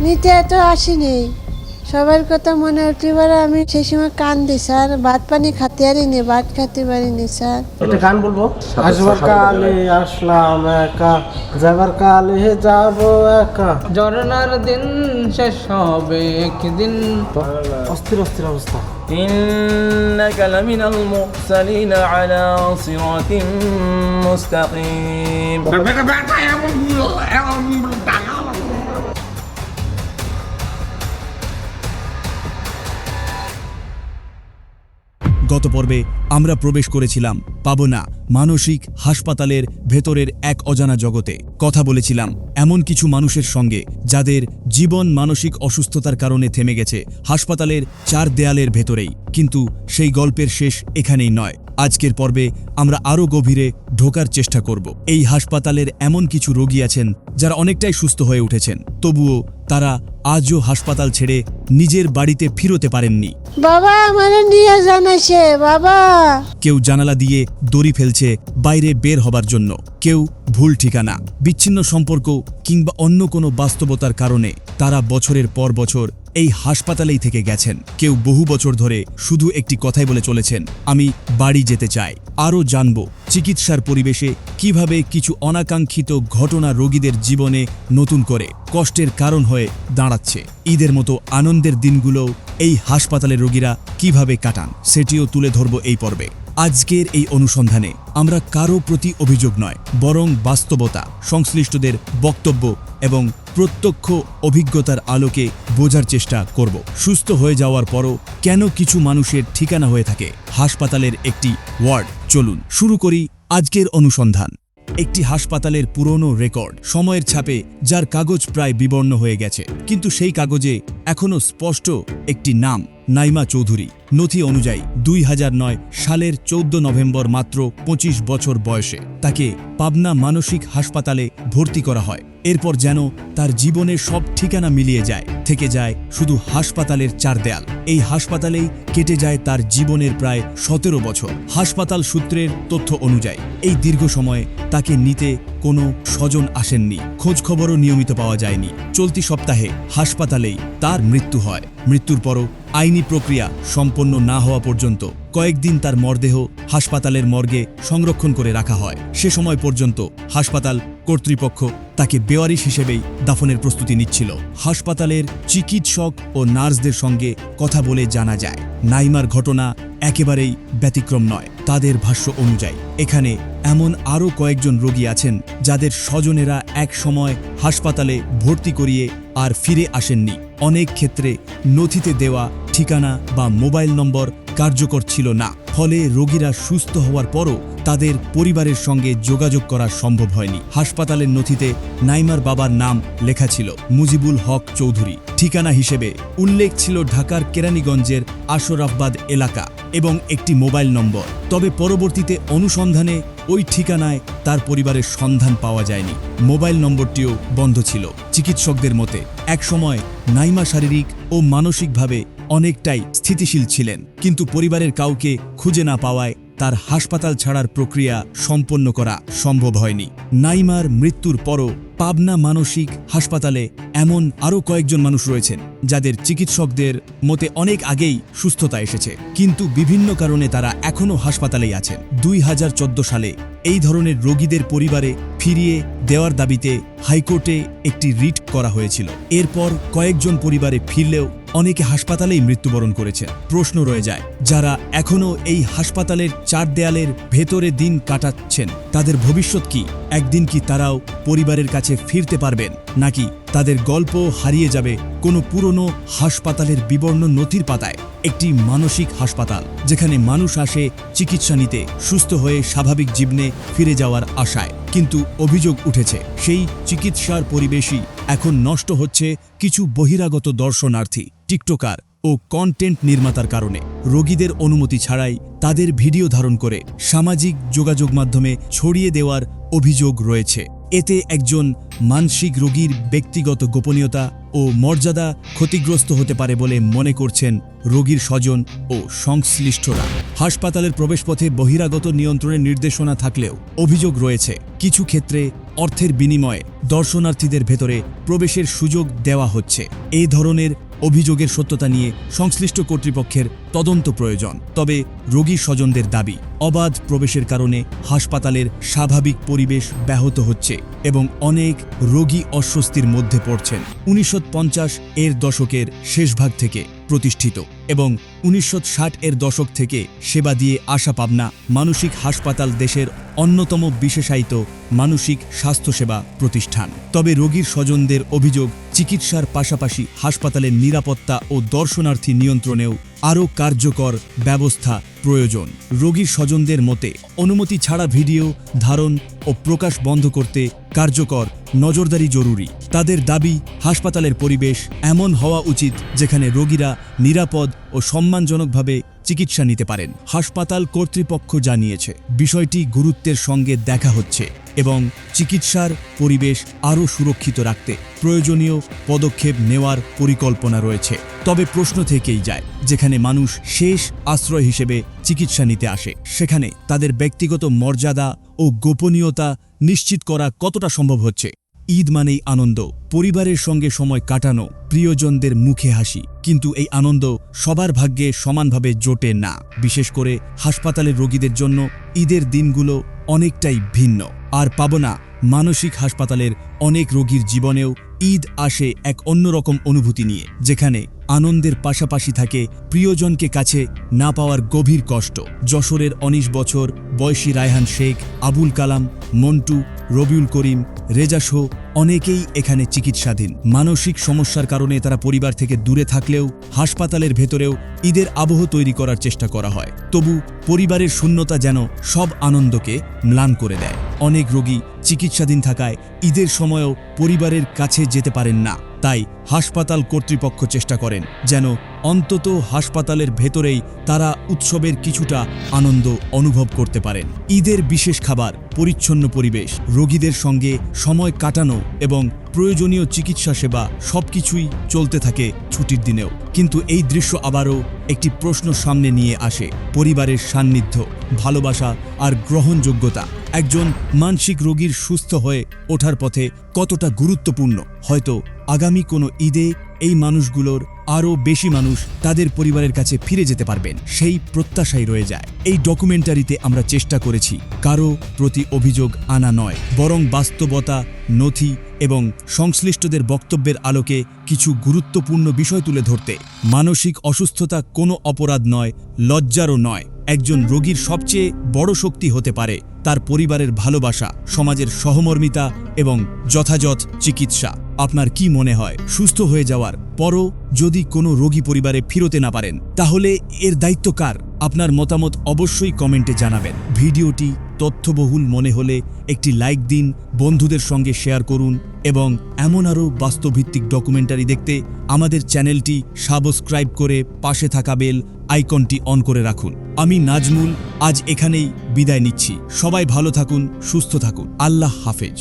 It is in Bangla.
নিতে তো আসিনি, সবার কথা মনে উঠলে পরে আমি সেই সময় কান্দি স্যার, ভাত পানি খেতে পারিনি, ভাত খেতে পারিনি স্যার। একটা গান বলবো, আসবার কালে আসলাম একা, যাবার কালে যাব একা। ঝরনার দিন শেষ হবে একদিন। অস্থির অস্থির অবস্থা। إنك لمن المرسلين على صراط مستقيم গত পর্বে আমরা প্রবেশ করেছিলাম পাবনা মানসিক হাসপাতালের ভেতরের এক অজানা জগতে। কথা বলেছিলাম এমন কিছু মানুষের সঙ্গে যাদের জীবন মানসিক অসুস্থতার কারণে থেমে গেছে হাসপাতালের চার দেয়ালের ভেতরেই। কিন্তু সেই গল্পের শেষ এখানেই নয়। আজকের পর্বে আমরা আরও গভীরে ঢোকার চেষ্টা করব। এই হাসপাতালের এমন কিছু রোগী আছেন যারা অনেকটাই সুস্থ হয়ে উঠেছেন, তবুও তারা আজও হাসপাতাল ছেড়ে নিজের বাড়িতে ফিরতে পারেননি। বাবা আমার নিয়ে জানাইছে বাবা। কেউ জানালা দিয়ে দড়ি ফেলছে বাইরে বের হবার জন্য, কেউ ভুল ঠিকানা, বিচ্ছিন্ন সম্পর্ক কিংবা অন্য কোনো বাস্তবতার কারণে তারা বছরের পর বছর এই হাসপাতালেই থেকে গেছেন। কেউ বহু বছর ধরে শুধু একটি কথাই বলে চলেছেন, আমি বাড়ি যেতে চাই। আরও জানব চিকিৎসার পরিবেশে কিভাবে কিছু অনাকাঙ্ক্ষিত ঘটনা রোগীদের জীবনে নতুন করে কষ্টের কারণ হয়ে দাঁড়াচ্ছে। ঈদের মতো আনন্দের দিনগুলোও এই হাসপাতালের রোগীরা কিভাবে কাটান সেটিও তুলে ধরব এই পর্বে। আজকের এই অনুসন্ধানে আমরা কারো প্রতি অভিযোগ নয়, বরং বাস্তবতা, সংশ্লিষ্টদের বক্তব্য এবং প্রত্যক্ষ অভিজ্ঞতার আলোকে বোঝার চেষ্টা করব। সুস্থ হয়ে যাওয়ার পরও কেন কিছু মানুষের ঠিকানা হয়ে থাকে হাসপাতালের একটি ওয়ার্ড। চলুন শুরু করি আজকের অনুসন্ধান। একটি হাসপাতালের পুরনো রেকর্ড, সময়ের ছাপে যার কাগজ প্রায় বিবর্ণ হয়ে গেছে, কিন্তু সেই কাগজে এখনও স্পষ্ট একটি নাম, নাইমা চৌধুরী। নথি অনুযায়ী 2009 সালের 14 নভেম্বর মাত্র 25 বছর বয়সে তাকে পাবনা মানসিক হাসপাতালে ভর্তি করা হয়। এরপর যেন তার জীবনের সব ঠিকানা মিলিয়ে যায়, থেকে যায় শুধু হাসপাতালের চার দেয়াল। এই হাসপাতালেই কেটে যায় তার জীবনের প্রায় 17 বছর। হাসপাতাল সূত্রের তথ্য অনুযায়ী এই দীর্ঘ সময়ে তাকে নিতে কোনো স্বজন আসেননি, খোঁজ খবরও নিয়মিত পাওয়া যায়নি। চলতি সপ্তাহে হাসপাতালেই তার মৃত্যু হয়। মৃত্যুর পরও আইনি প্রক্রিয়া সম্পন্ন না হওয়া পর্যন্ত কয়েকদিন তার মরদেহ হাসপাতালের মর্গে সংরক্ষণ করে রাখা হয়। সে সময় পর্যন্ত হাসপাতাল কর্তৃপক্ষ তাকে বেওয়ারিশ হিসেবেই দাফনের প্রস্তুতি নিচ্ছিল। হাসপাতালের চিকিৎসক ও নার্সদের সঙ্গে কথা বলে জানা যায়, নাইমার ঘটনা একেবারেই ব্যতিক্রম নয়। তাদের ভাষ্য অনুযায়ী এখানে এমন আরও কয়েকজন রোগী আছেন যাদের স্বজনেরা এক সময় হাসপাতালে ভর্তি করিয়ে আর ফিরে আসেননি। অনেক ক্ষেত্রে নথিতে দেওয়া ঠিকানা বা মোবাইল নম্বর কার্যকর ছিল না, ফলে রোগীরা সুস্থ হওয়ার পরও তাদের পরিবারের সঙ্গে যোগাযোগ করা সম্ভব হয়নি। হাসপাতালের নথিতে নাইমার বাবার নাম লেখা ছিল মুজিবুল হক চৌধুরী। ঠিকানা হিসেবে উল্লেখ ছিল ঢাকার কেরানীগঞ্জের আশরাফবাদ এলাকা এবং একটি মোবাইল নম্বর। তবে পরবর্তীতে অনুসন্ধানে ওই ঠিকানায় তার পরিবারের সন্ধান পাওয়া যায়নি, মোবাইল নম্বরটিও বন্ধ ছিল। চিকিৎসকদের মতে একসময় নাইমা শারীরিক ও মানসিকভাবে অনেকটাই স্থিতিশীল ছিলেন, কিন্তু পরিবারের কাউকে খুঁজে না পাওয়ায় তার হাসপাতাল ছাড়ার প্রক্রিয়া সম্পন্ন করা সম্ভব হয়নি। নাইমার মৃত্যুর পরও পাবনা মানসিক হাসপাতালে এমন আরও কয়েকজন মানুষ রয়েছেন যাদের চিকিৎসকদের মতে অনেক আগেই সুস্থতা এসেছে, কিন্তু বিভিন্ন কারণে তারা এখনও হাসপাতালেই আছেন। 2014 সালে এই ধরনের রোগীদের পরিবারে ফিরিয়ে দেওয়ার দাবিতে হাইকোর্টে একটি রিট করা হয়েছিল। এরপর কয়েকজন পরিবারে ফিরলেও অনেকে হাসপাতালেই মৃত্যুবরণ করেছেন। প্রশ্ন রয়ে যায়, যারা এখনও এই হাসপাতালের চার দেয়ালের ভেতরে দিন কাটাচ্ছেন তাদের ভবিষ্যৎ কি? একদিন কি তারাও পরিবারের কাছে ফিরতে পারবেন, নাকি তাদের গল্প হারিয়ে যাবে কোনো পুরনো হাসপাতালের বিবর্ণ নথির পাতায়? একটি মানসিক হাসপাতাল যেখানে মানুষ আসে চিকিৎসা নিতে, সুস্থ হয়ে স্বাভাবিক জীবনে ফিরে যাওয়ার আশায়, কিন্তু অভিযোগ উঠেছে সেই চিকিৎসার পরিবেশই এখন নষ্ট হচ্ছে কিছু বহিরাগত দর্শনার্থী, টিকটকার ও কন্টেন্ট নির্মাতার কারণে। রোগীদের অনুমতি ছাড়াই তাদের ভিডিও ধারণ করে সামাজিক যোগাযোগ মাধ্যমে ছড়িয়ে দেওয়ার অভিযোগ রয়েছে। এতে একজন মানসিক রোগীর ব্যক্তিগত গোপনীয়তা ও মর্যাদা ক্ষতিগ্রস্ত হতে পারে বলে মনে করছেন রোগীর স্বজন ও সংশ্লিষ্টরা। হাসপাতালের প্রবেশপথে বহিরাগত নিয়ন্ত্রণের নির্দেশনা থাকলেও অভিযোগ রয়েছে কিছু ক্ষেত্রে অর্থের বিনিময়ে দর্শনার্থীদের ভেতরে প্রবেশের সুযোগ দেওয়া হচ্ছে। এই ধরনের অভিযোগের সত্যতা নিয়ে সংশ্লিষ্ট কর্তৃপক্ষের তদন্ত প্রয়োজন। তবে রোগী স্বজনদের দাবি, অবাধ প্রবেশের কারণে হাসপাতালের স্বাভাবিক পরিবেশ ব্যাহত হচ্ছে এবং অনেক রোগী অস্বস্তির মধ্যে পড়ছেন। 1950 এর দশকের শেষভাগ থেকে প্রতিষ্ঠিত এবং 1960 এর দশক থেকে সেবা দিয়ে আসা পাবনা মানসিক হাসপাতাল দেশের অন্যতম বিশেষায়িত মানসিক স্বাস্থ্যসেবা প্রতিষ্ঠান। তবে রোগীর স্বজনদের অভিযোগ, চিকিৎসার পাশাপাশি হাসপাতালের নিরাপত্তা ও দর্শনার্থী নিয়ন্ত্রণেও আরও কার্যকর ব্যবস্থা প্রয়োজন। রোগীর স্বজনদের মতে অনুমতি ছাড়া ভিডিও ধারণ ও প্রকাশ বন্ধ করতে কার্যকর নজরদারি জরুরি। তাদের দাবি, হাসপাতালের পরিবেশ এমন হওয়া উচিত যেখানে রোগীরা নিরাপদ ও সম্মানজনকভাবে চিকিৎসা নিতে পারেন। হাসপাতাল কর্তৃপক্ষ জানিয়েছে বিষয়টি গুরুত্বের সঙ্গে দেখা হচ্ছে এবং চিকিৎসার পরিবেশ আরও সুরক্ষিত রাখতে প্রয়োজনীয় পদক্ষেপ নেওয়ার পরিকল্পনা রয়েছে। তবে প্রশ্ন থেকেই যায়, যেখানে মানুষ শেষ আশ্রয় হিসেবে চিকিৎসা নিতে আসে সেখানে তাদের ব্যক্তিগত মর্যাদা ও গোপনীয়তা নিশ্চিত করা কতটা সম্ভব হচ্ছে? ঈদ মানেই আনন্দ, পরিবারের সঙ্গে সময় কাটানো, প্রিয়জনদের মুখে হাসি, কিন্তু এই আনন্দ সবার ভাগ্যে সমানভাবে জোটে না। বিশেষ করে হাসপাতালের রোগীদের জন্য ঈদের দিনগুলো অনেকটাই ভিন্ন। আর পাবনা মানসিক হাসপাতালের অনেক রোগীর জীবনেও ঈদ আসে এক অন্যরকম অনুভূতি নিয়ে, যেখানে আনন্দের পাশাপাশি থাকে প্রিয়জনকে কাছে না পাওয়ার গভীর কষ্ট। যশোরের 19 বছর বয়সী রায়হান শেখ, আবুল কালাম, মন্টু, রবিউল করিম, রেজাসহ অনেকেই এখানে চিকিৎসাধীন। মানসিক সমস্যার কারণে তারা পরিবার থেকে দূরে থাকলেও হাসপাতালের ভেতরেও ঈদের আবহ তৈরি করার চেষ্টা করা হয়। তবু পরিবারের শূন্যতা যেন সব আনন্দকে ম্লান করে দেয়। অনেক রোগী চিকিৎসাধীন থাকায় ঈদের সময়ও পরিবারের কাছে যেতে পারেন না। তাই হাসপাতাল কর্তৃপক্ষ চেষ্টা করেন যেন অন্তত হাসপাতালের ভেতরেই তারা উৎসবের কিছুটা আনন্দ অনুভব করতে পারেন। ঈদের বিশেষ খাবার, পরিচ্ছন্ন পরিবেশ, রোগীদের সঙ্গে সময় কাটানো এবং প্রয়োজনীয় চিকিৎসা সেবা সবকিছুই চলতে থাকে ছুটির দিনেও। কিন্তু এই দৃশ্য আবারও একটি প্রশ্ন সামনে নিয়ে আসে, পরিবারের সান্নিধ্য, ভালোবাসা আর গ্রহণযোগ্যতা একজন মানসিক রোগীর সুস্থ হয়ে ওঠার পথে কতটা গুরুত্বপূর্ণ। হয়তো আগামী কোনো ঈদে এই মানুষগুলোর আরও বেশি মানুষ তাদের পরিবারের কাছে ফিরে যেতে পারবেন, সেই প্রত্যাশাই রয়ে যায়। এই ডকুমেন্টারিতে আমরা চেষ্টা করেছি কারো প্রতি অভিযোগ আনা নয়, বরং বাস্তবতা, নথি এবং সংশ্লিষ্টদের বক্তব্যের আলোকে কিছু গুরুত্বপূর্ণ বিষয় তুলে ধরতে। মানসিক অসুস্থতা কোনো অপরাধ নয়, লজ্জারও নয়। একজন রোগীর সবচেয়ে বড় শক্তি হতে পারে তার পরিবারের ভালোবাসা, সমাজের সহমর্মিতা এবং যথাযথ চিকিৎসা। আপনার কি মনে হয়, সুস্থ হয়ে যাওয়ার পরও যদি কোনো রোগী পরিবারে ফিরতে না পারেন তাহলে এর দায়িত্ব কার? আপনার মতামত অবশ্যই কমেন্টে জানাবেন। ভিডিওটি তথ্যবহুল মনে হলে একটি লাইক দিন, বন্ধুদের সঙ্গে শেয়ার করুন এবং এমন আরও বাস্তবভিত্তিক ডকুমেন্টারি দেখতে আমাদের চ্যানেলটি সাবস্ক্রাইব করে পাশে থাকা বেল আইকনটি অন করে রাখুন। আমি নাজমুল আজ এখানেই বিদায় নিচ্ছি। সবাই ভালো থাকুন, সুস্থ থাকুন। আল্লাহ হাফেজ।